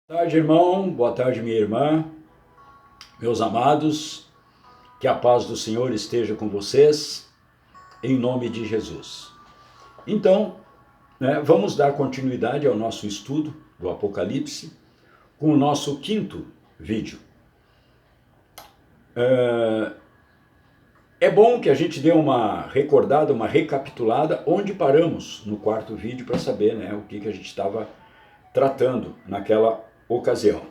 Boa tarde, irmão. Boa tarde, minha irmã. Meus amados, que a paz do Senhor esteja com vocês, em nome de Jesus. Então, vamos dar continuidade ao nosso estudo do Apocalipse com o nosso quinto vídeo. É bom que a gente dê uma recordada, uma recapitulada, onde paramos no quarto vídeo para saber o que a gente estava tratando naquela ocasião.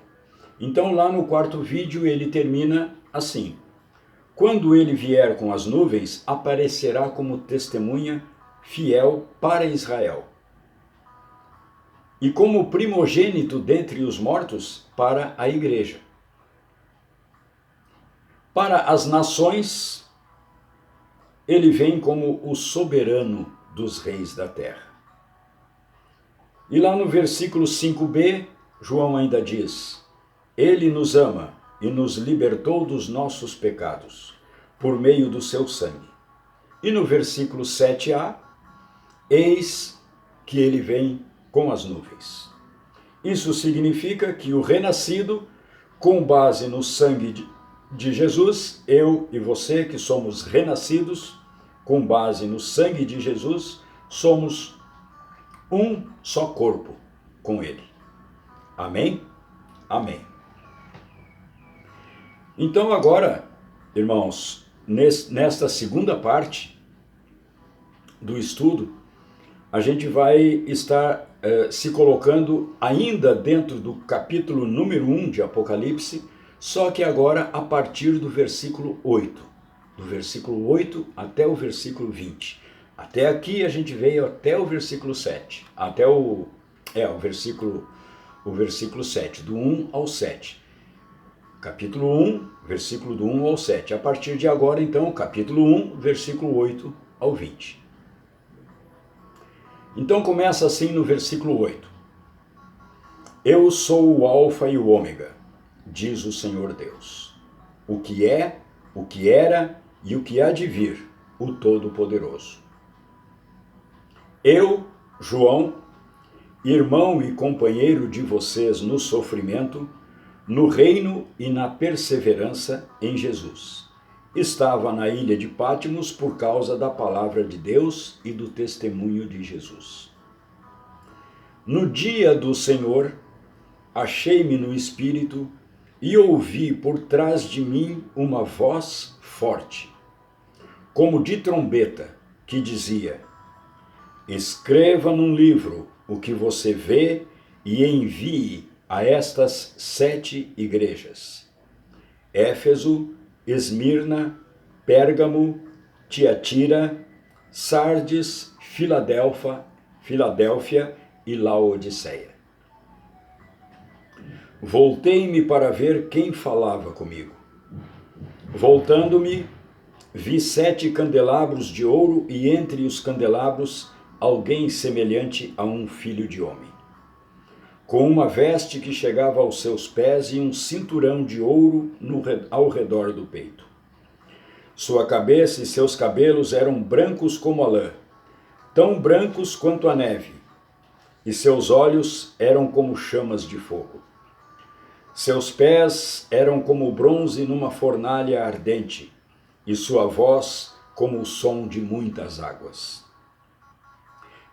Então, lá no quarto vídeo, ele termina assim: quando ele vier com as nuvens, aparecerá como testemunha fiel para Israel, e como primogênito dentre os mortos para a igreja. Para as nações, ele vem como o soberano dos reis da terra. E lá no versículo 5b, João ainda diz: ele nos ama e nos libertou dos nossos pecados, por meio do seu sangue. E no versículo 7a, eis que ele vem com as nuvens. Isso significa que o renascido, com base no sangue de Jesus, eu e você que somos renascidos, com base no sangue de Jesus, somos um só corpo com ele. Amém? Amém. Então agora, irmãos, nesta segunda parte do estudo, a gente vai estar se colocando ainda dentro do capítulo número 1 de Apocalipse, só que agora a partir do versículo 8. Do versículo 8 até o versículo 20. Até aqui a gente veio até o versículo 7. Até o versículo 7, do 1 ao 7. Capítulo 1, versículo do 1 ao 7. A partir de agora, então, capítulo 1, versículo 8 ao 20. Então começa assim no versículo 8. Eu sou o Alfa e o Ômega, diz o Senhor Deus, o que é, o que era e o que há de vir, o Todo-Poderoso. Eu, João, irmão e companheiro de vocês no sofrimento, no reino e na perseverança em Jesus. Estava na ilha de Patmos por causa da palavra de Deus e do testemunho de Jesus. No dia do Senhor, achei-me no Espírito e ouvi por trás de mim uma voz forte, como de trombeta, que dizia: escreva num livro o que você vê e envie a estas 7 igrejas: Éfeso, Esmirna, Pérgamo, Tiatira, Sardes, Filadélfia e Laodiceia. Voltei-me para ver quem falava comigo. Voltando-me, vi 7 candelabros de ouro e entre os candelabros alguém semelhante a um filho de homem, com uma veste que chegava aos seus pés e um cinturão de ouro ao redor do peito. Sua cabeça e seus cabelos eram brancos como a lã, tão brancos quanto a neve, e seus olhos eram como chamas de fogo. Seus pés eram como bronze numa fornalha ardente, e sua voz como o som de muitas águas.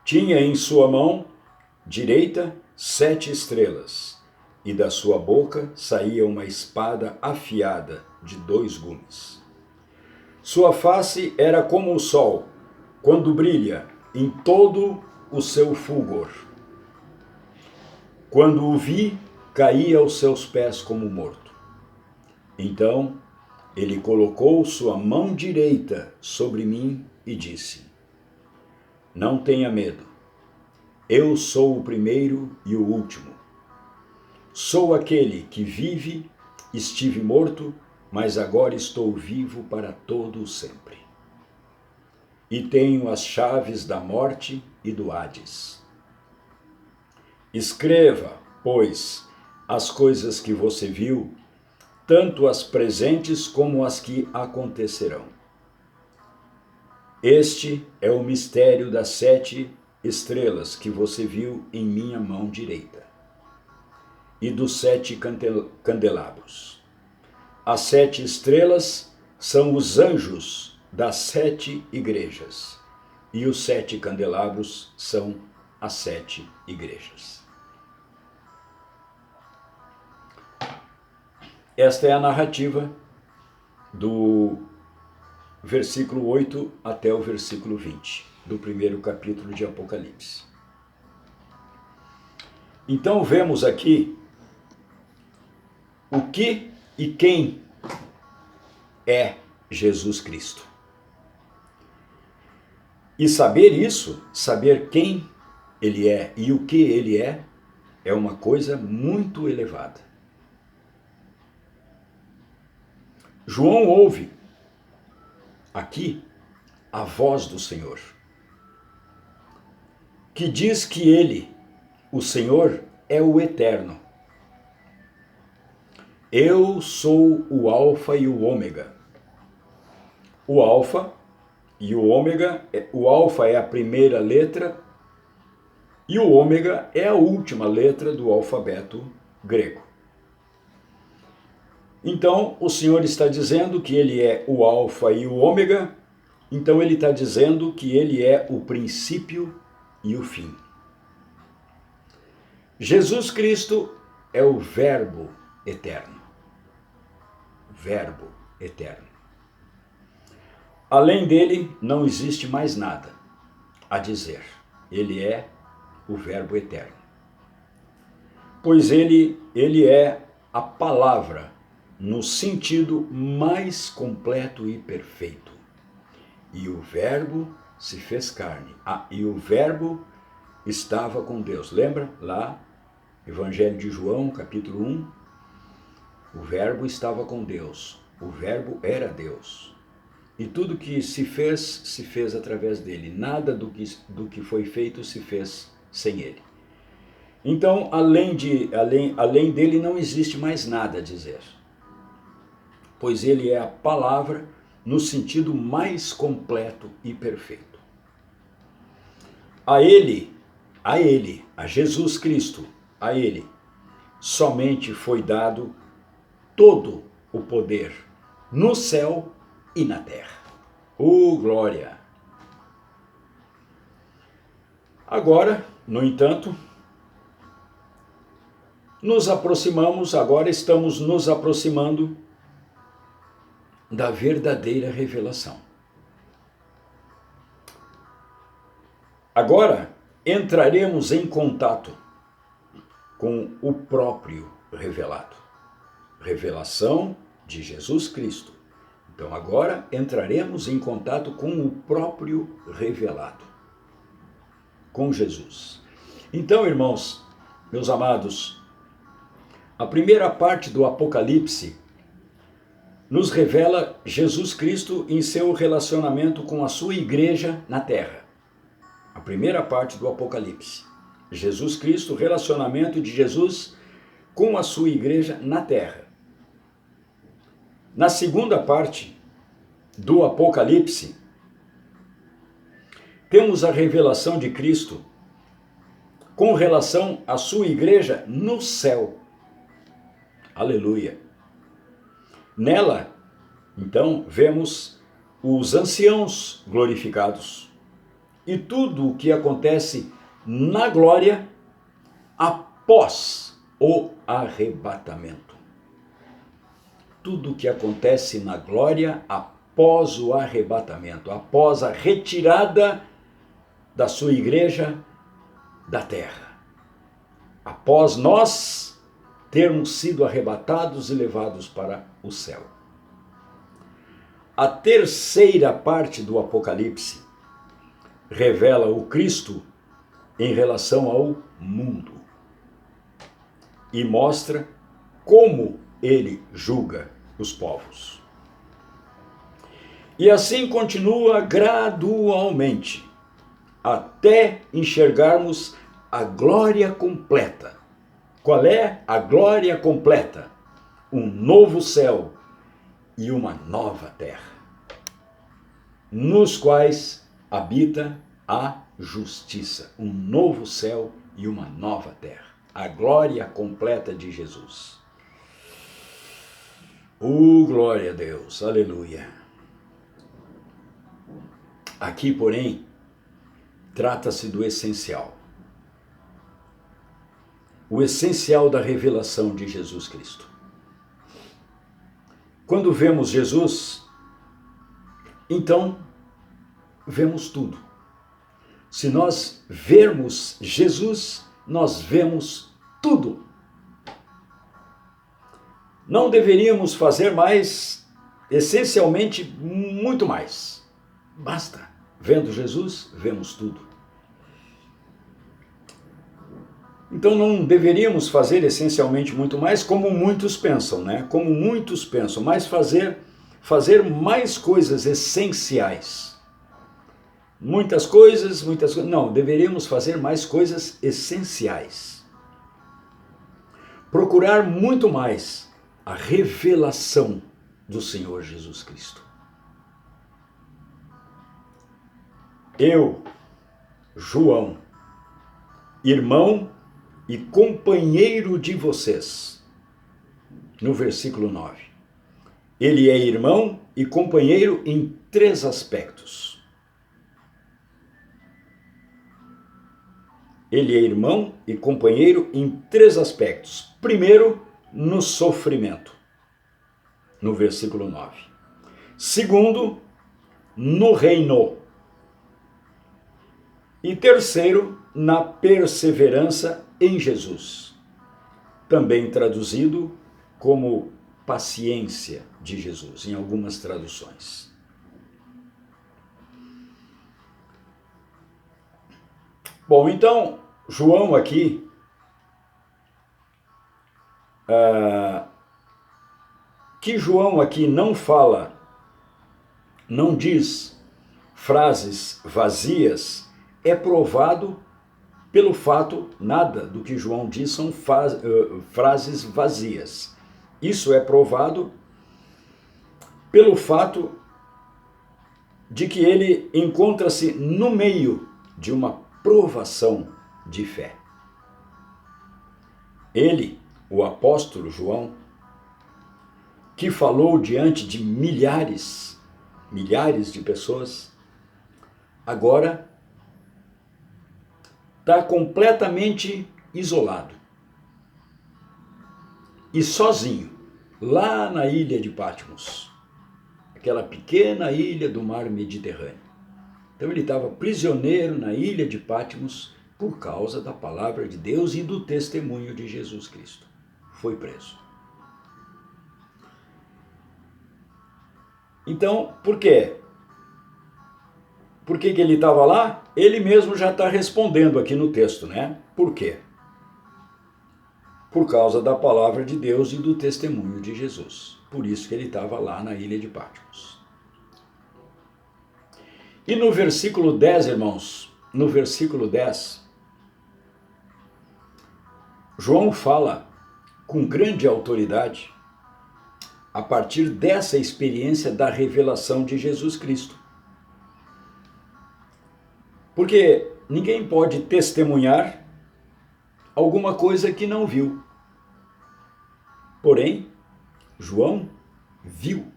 Tinha em sua mão direita 7 estrelas, e da sua boca saía uma espada afiada de 2 gumes. Sua face era como o sol, quando brilha em todo o seu fulgor. Quando o vi, caí aos seus pés como morto. Então ele colocou sua mão direita sobre mim e disse: não tenha medo. Eu sou o primeiro e o último. Sou aquele que vive, estive morto, mas agora estou vivo para todo o sempre. E tenho as chaves da morte e do Hades. Escreva, pois, as coisas que você viu, tanto as presentes como as que acontecerão. Este é o mistério das 7 estrelas que você viu em minha mão direita. e dos 7 candelabros. As 7 estrelas são os anjos das 7 igrejas, e os 7 candelabros são as 7 igrejas. Esta é a narrativa do versículo 8 até o versículo 20, do primeiro capítulo de Apocalipse. Então vemos aqui o que e quem é Jesus Cristo. E saber isso, saber quem ele é e o que ele é uma coisa muito elevada. João ouve aqui a voz do Senhor, que diz que ele, o Senhor, é o Eterno. Eu sou o Alfa e o Ômega. O Alfa e o Ômega, o Alfa é a primeira letra e o Ômega é a última letra do alfabeto grego. Então, o Senhor está dizendo que ele é o Alfa e o Ômega, então ele está dizendo que ele é o princípio e o fim. Jesus Cristo é o Verbo eterno. Verbo eterno. Além dele, não existe mais nada a dizer. Ele é o Verbo eterno. Pois ele é a palavra no sentido mais completo e perfeito. E o Verbo se fez carne. E o Verbo estava com Deus. Lembra lá, Evangelho de João, capítulo 1? O Verbo estava com Deus. O Verbo era Deus. E tudo que se fez através dele. Nada do que foi feito se fez sem ele. Então, além dele, não existe mais nada a dizer. Pois ele é a palavra no sentido mais completo e perfeito. A Jesus Cristo, a ele, somente foi dado todo o poder no céu e na terra. Oh, glória! Agora, no entanto, estamos nos aproximando da verdadeira revelação. Agora entraremos em contato com o próprio revelado. Revelação de Jesus Cristo. Então agora entraremos em contato com o próprio revelado. Com Jesus. Então, irmãos, meus amados, a primeira parte do Apocalipse nos revela Jesus Cristo em seu relacionamento com a sua igreja na terra. A primeira parte do Apocalipse. Jesus Cristo, relacionamento de Jesus com a sua igreja na terra. Na segunda parte do Apocalipse, temos a revelação de Cristo com relação à sua igreja no céu. Aleluia! Nela, então, vemos os anciãos glorificados e tudo o que acontece na glória após o arrebatamento. Tudo o que acontece na glória após o arrebatamento, após a retirada da sua igreja da terra. Após nós termos sido arrebatados e levados para o céu. A terceira parte do Apocalipse revela o Cristo em relação ao mundo e mostra como ele julga os povos. E assim continua gradualmente, até enxergarmos a glória completa. Qual é a glória completa? Um novo céu e uma nova terra, nos quais habita a justiça. Um novo céu e uma nova terra. A glória completa de Jesus. Glória a Deus, aleluia. Aqui, porém, trata-se do essencial. O essencial da revelação de Jesus Cristo. Quando vemos Jesus, então vemos tudo. Se nós vermos Jesus, nós vemos tudo. Não deveríamos fazer mais, essencialmente, muito mais. Basta. Vendo Jesus, vemos tudo. Então não deveríamos fazer essencialmente muito mais, como muitos pensam, né? Como muitos pensam, mas fazer mais coisas essenciais. Muitas coisas. Não, deveríamos fazer mais coisas essenciais. Procurar muito mais a revelação do Senhor Jesus Cristo. Eu, João, irmão e companheiro de vocês. No versículo 9. Ele é irmão e companheiro em 3 aspectos. Ele é irmão e companheiro em 3 aspectos. Primeiro, no sofrimento, no versículo 9. Segundo, no reino. E terceiro, na perseverança em Jesus. Também traduzido como paciência de Jesus, em algumas traduções. Bom, então, João aqui que João aqui não fala, não diz frases vazias, é provado pelo fato, nada do que João diz são frases vazias. Isso é provado pelo fato de que ele encontra-se no meio de uma provação de fé. Ele, o apóstolo João, que falou diante de milhares de pessoas, agora está completamente isolado e sozinho, lá na ilha de Patmos, aquela pequena ilha do mar Mediterrâneo. Então ele estava prisioneiro na ilha de Patmos por causa da palavra de Deus e do testemunho de Jesus Cristo. Foi preso. Então, por quê? Por que ele estava lá? Ele mesmo já está respondendo aqui no texto, né? Por quê? Por causa da palavra de Deus e do testemunho de Jesus. Por isso que ele estava lá na ilha de Patmos. E no versículo 10, irmãos, no versículo 10, João fala com grande autoridade a partir dessa experiência da revelação de Jesus Cristo. Porque ninguém pode testemunhar alguma coisa que não viu. Porém, João viu.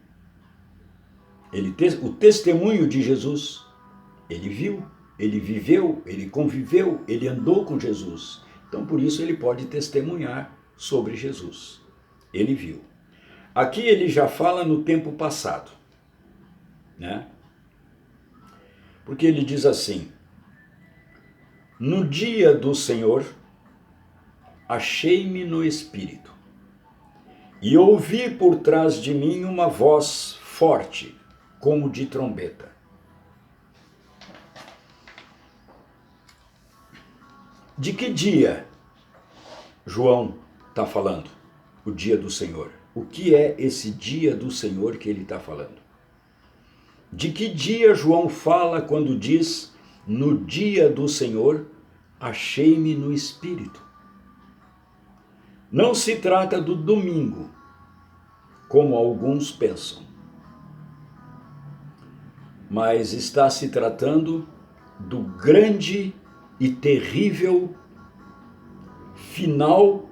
O testemunho de Jesus, ele viu, ele viveu, ele conviveu, ele andou com Jesus. Então, por isso, ele pode testemunhar sobre Jesus. Ele viu. Aqui ele já fala no tempo passado, né? Porque ele diz assim: no dia do Senhor, achei-me no Espírito, e ouvi por trás de mim uma voz forte, como de trombeta. De que dia João está falando? O dia do Senhor. O que é esse dia do Senhor que ele está falando? De que dia João fala quando diz: no dia do Senhor, achei-me no Espírito? Não se trata do domingo, como alguns pensam, mas está se tratando do grande e terrível final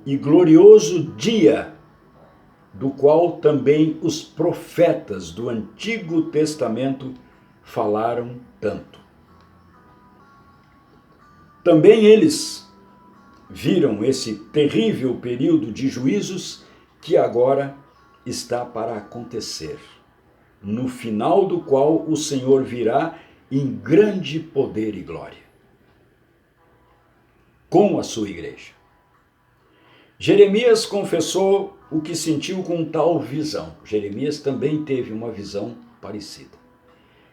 e glorioso dia, do qual também os profetas do Antigo Testamento falaram tanto. Também eles viram esse terrível período de juízos que agora está para acontecer, no final do qual o Senhor virá em grande poder e glória, com a sua igreja. Jeremias confessou o que sentiu com tal visão. Jeremias também teve uma visão parecida.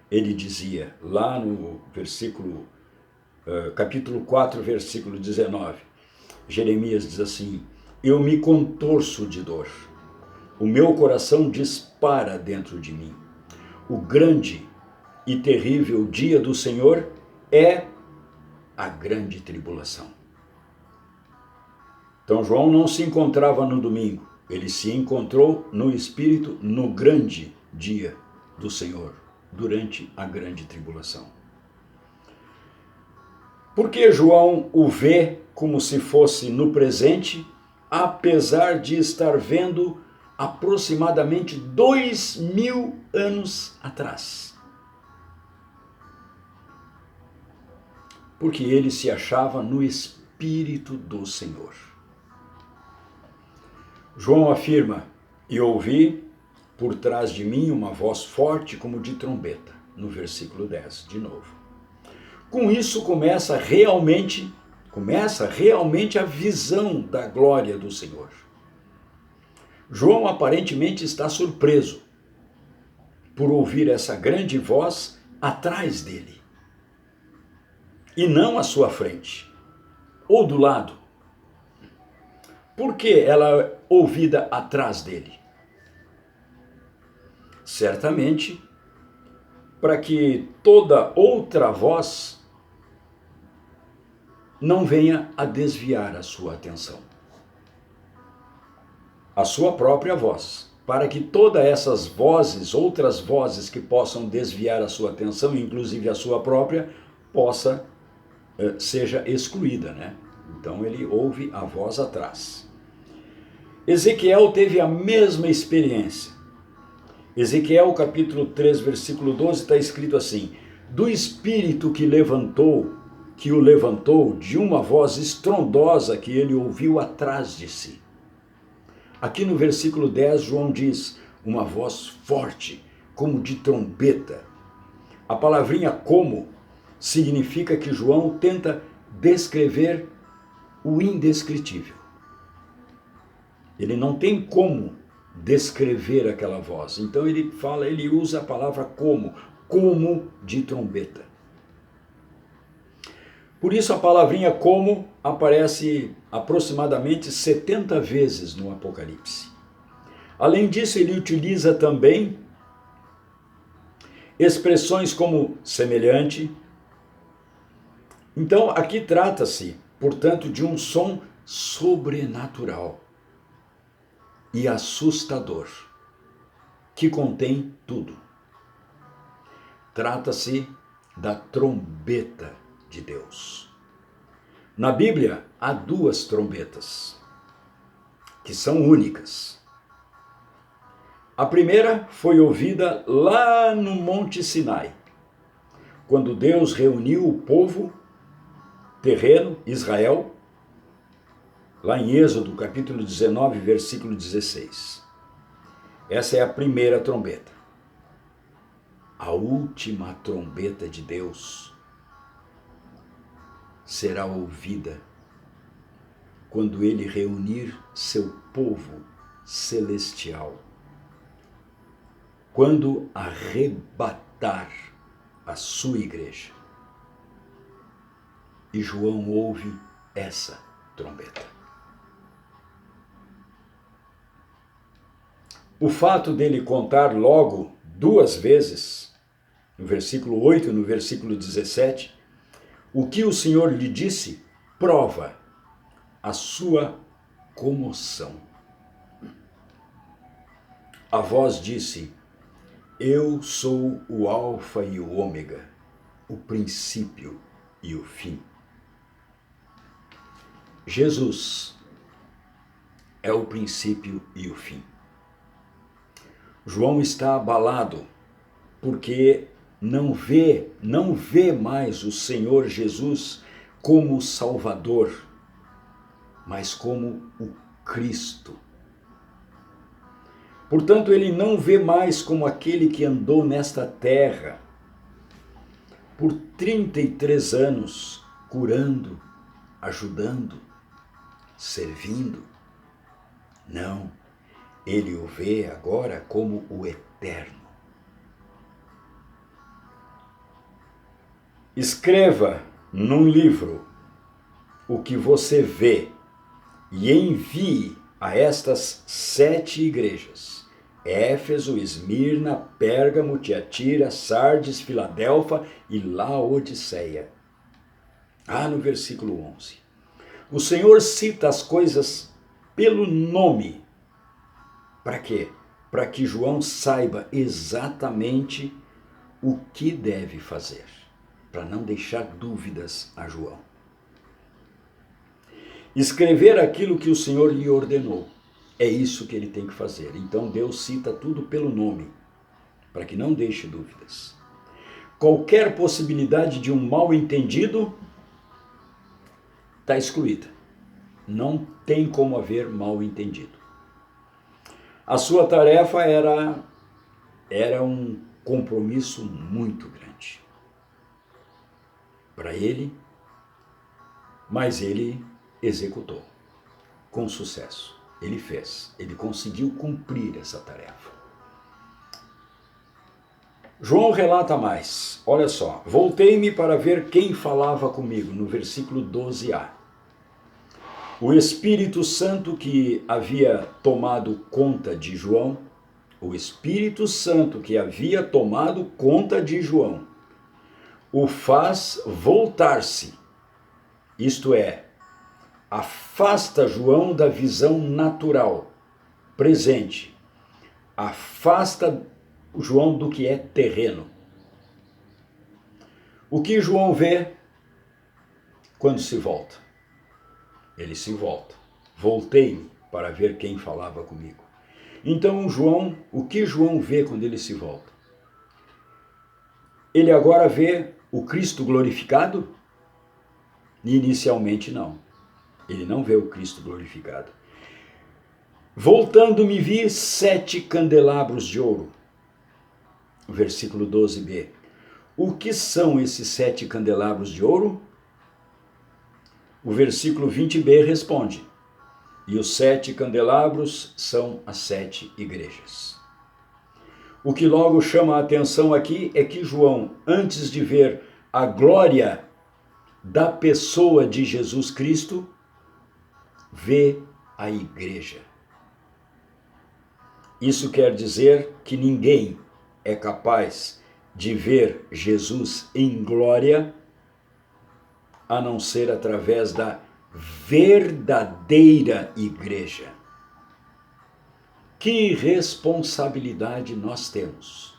Ele dizia, lá no capítulo 4, versículo 19, Jeremias diz assim: eu me contorço de dor, o meu coração dispara dentro de mim. O grande e terrível dia do Senhor é a grande tribulação. Então João não se encontrava no domingo, ele se encontrou no Espírito no grande dia do Senhor, durante a grande tribulação. Porque João o vê como se fosse no presente, apesar de estar vendo aproximadamente 2000 anos atrás. Porque ele se achava no Espírito do Senhor. João afirma: e ouvi por trás de mim uma voz forte como de trombeta, no versículo 10, de novo. Com isso começa realmente a visão da glória do Senhor. João aparentemente está surpreso por ouvir essa grande voz atrás dele, e não à sua frente, ou do lado. Por que ela é ouvida atrás dele? Certamente para que toda outra voz não venha a desviar a sua atenção. A sua própria voz, para que todas essas vozes, outras vozes que possam desviar a sua atenção, inclusive a sua própria, seja excluída, né? Então ele ouve a voz atrás. Ezequiel teve a mesma experiência. Ezequiel capítulo 3, versículo 12, está escrito assim: do Espírito que o levantou de uma voz estrondosa que ele ouviu atrás de si. Aqui no versículo 10, João diz, uma voz forte, como de trombeta. A palavrinha como significa que João tenta descrever o indescritível. Ele não tem como descrever aquela voz. Então ele usa a palavra como de trombeta. Por isso a palavrinha como aparece aproximadamente 70 vezes no Apocalipse. Além disso, ele utiliza também expressões como semelhante. Então aqui trata-se, portanto, de um som sobrenatural e assustador, que contém tudo. Trata-se da trombeta de Deus. Na Bíblia há duas trombetas, que são únicas. A primeira foi ouvida lá no Monte Sinai, quando Deus reuniu o povo terreno, Israel, lá em Êxodo, capítulo 19, versículo 16. Essa é a primeira trombeta. A última trombeta de Deus será ouvida quando ele reunir seu povo celestial, quando arrebatar a sua igreja. E João ouve essa trombeta. O fato dele contar logo duas vezes, no versículo 8 e no versículo 17, o que o Senhor lhe disse, prova a sua comoção. A voz disse: eu sou o Alfa e o Ômega, o princípio e o fim. Jesus é o princípio e o fim. João está abalado porque não vê mais o Senhor Jesus como o Salvador, mas como o Cristo. Portanto, ele não vê mais como aquele que andou nesta terra por 33 anos, curando, ajudando, servindo. Não, ele o vê agora como o Eterno. Escreva num livro o que você vê e envie a estas 7 igrejas: Éfeso, Esmirna, Pérgamo, Tiatira, Sardes, Filadélfia e Laodiceia. No versículo 11. O Senhor cita as coisas pelo nome. Para quê? Para que João saiba exatamente o que deve fazer, para não deixar dúvidas a João. Escrever aquilo que o Senhor lhe ordenou. É isso que ele tem que fazer. Então Deus cita tudo pelo nome, para que não deixe dúvidas. Qualquer possibilidade de um mal-entendido está excluída. Não tem como haver mal-entendido. A sua tarefa era um compromisso muito grande para ele, mas ele executou com sucesso. Ele fez, ele conseguiu cumprir essa tarefa. João relata mais, olha só: voltei-me para ver quem falava comigo, no versículo 12a. O Espírito Santo que havia tomado conta de João, o o faz voltar-se, isto é, afasta João da visão natural, presente, afasta João do que é terreno. O que João vê quando se volta? Ele se volta. Voltei para ver quem falava comigo. Então João, o que João vê quando ele se volta? Ele agora vê o Cristo glorificado? Inicialmente não. Ele não vê o Cristo glorificado. Voltando, me vi 7 candelabros de ouro. Versículo 12b. O que são esses 7 candelabros de ouro? O versículo 20b responde: e os 7 candelabros são as 7 igrejas. O que logo chama a atenção aqui é que João, antes de ver a glória da pessoa de Jesus Cristo, vê a igreja. Isso quer dizer que ninguém é capaz de ver Jesus em glória a não ser através da verdadeira igreja. Que responsabilidade nós temos!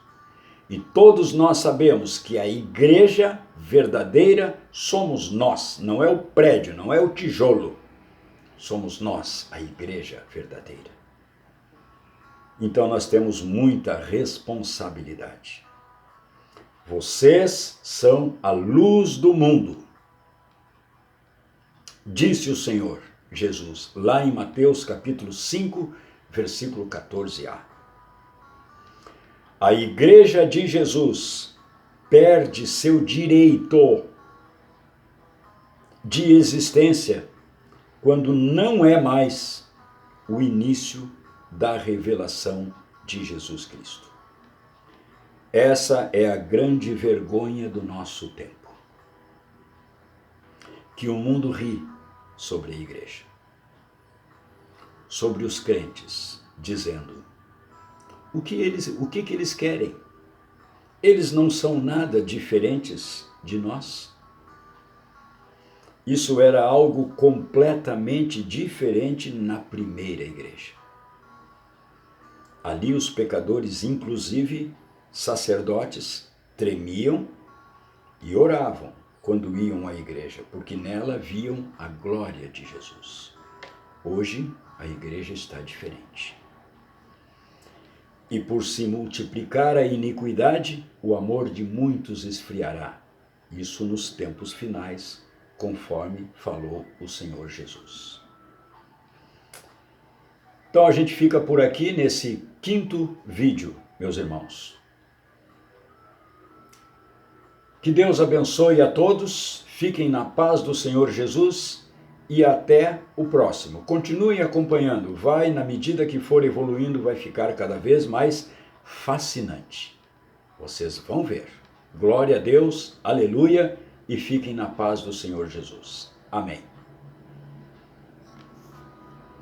E todos nós sabemos que a igreja verdadeira somos nós, não é o prédio, não é o tijolo. Somos nós, a igreja verdadeira. Então nós temos muita responsabilidade. Vocês são a luz do mundo, disse o Senhor Jesus, lá em Mateus capítulo 5, versículo 14a. A igreja de Jesus perde seu direito de existência quando não é mais o início da revelação de Jesus Cristo. Essa é a grande vergonha do nosso tempo. Que o mundo ri sobre a igreja, sobre os crentes, dizendo: o que eles querem? Eles não são nada diferentes de nós. Isso era algo completamente diferente na primeira igreja. Ali os pecadores, inclusive sacerdotes, tremiam e oravam quando iam à igreja, porque nela viam a glória de Jesus. Hoje, a igreja está diferente. E por se multiplicar a iniquidade, o amor de muitos esfriará. Isso nos tempos finais, conforme falou o Senhor Jesus. Então a gente fica por aqui nesse 5º vídeo, meus irmãos. Que Deus abençoe a todos, fiquem na paz do Senhor Jesus e até o próximo. Continuem acompanhando, na medida que for evoluindo, vai ficar cada vez mais fascinante. Vocês vão ver. Glória a Deus, aleluia, e fiquem na paz do Senhor Jesus. Amém.